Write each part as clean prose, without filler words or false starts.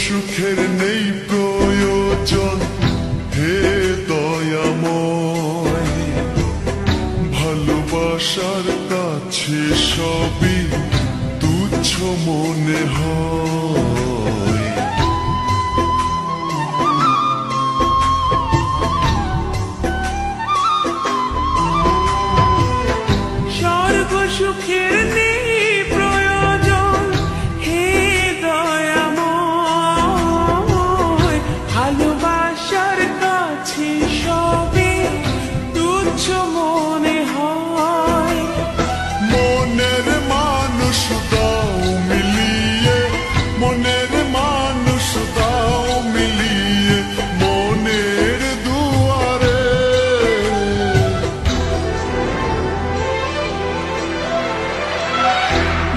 সুখের নেই প্রয়োজন, হে দয়াময়। ভালোবাসার কাছে সবই তুচ্ছ মনে হয়। স্বর্গ সুখের নেই প্রয়োজন, হে দয়াময়। ভালোবাসার কাছে সবই তুচ্ছ মনে হয়। মনের মানুষ দাও মিলিয়ে, মনের মানুষ দাও মিলিয়ে মনের দুয়ারে।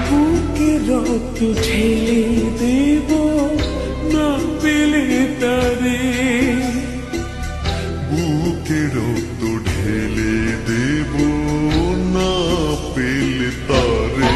বুকে রক্ত ঢেলে দেব না পেলে তারে। বুকে রক্ত ঢেলে দেব না পেলে তারে।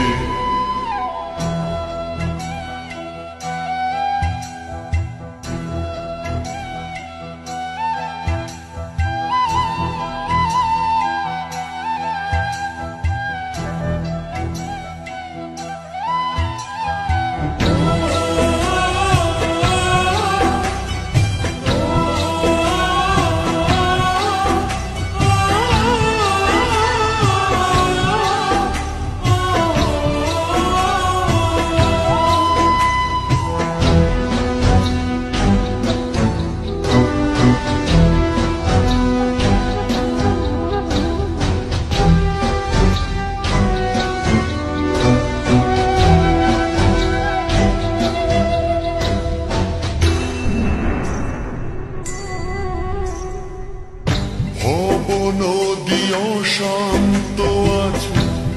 নদী অশান্ত আজ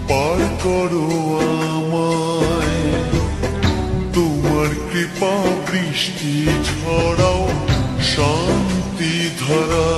পার করো আমায়। তোমার কৃপা বৃষ্টি ঝরাও শান্তি ধারা।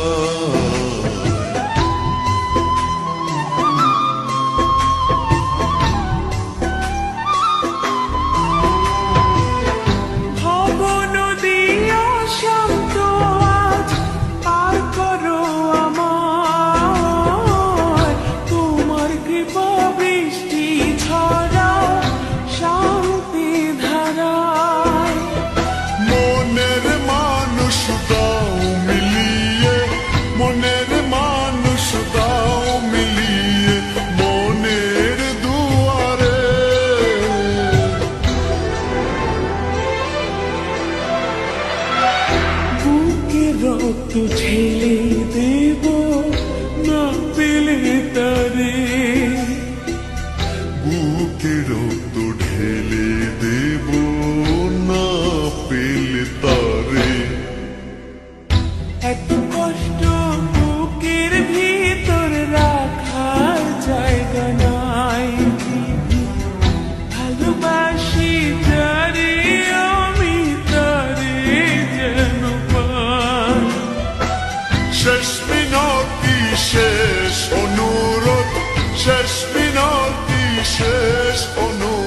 মনের মানুষ দাও মিলিয়ে মনের দুয়ারে। বুকে রক্ত ঢেলে দেব না পেলে তারে। বুকে রক্ত ঢেলে দেব না পেলে তারে। এত কষ্ট বুকের ভিতর রাখার জায়গা নাই। ভালোবাসি তারে আমি, তারে যেন পাই। শেষ মিনতি শেষ অনুরোধ, শেষ মিনতি শেষ অনুরোধ।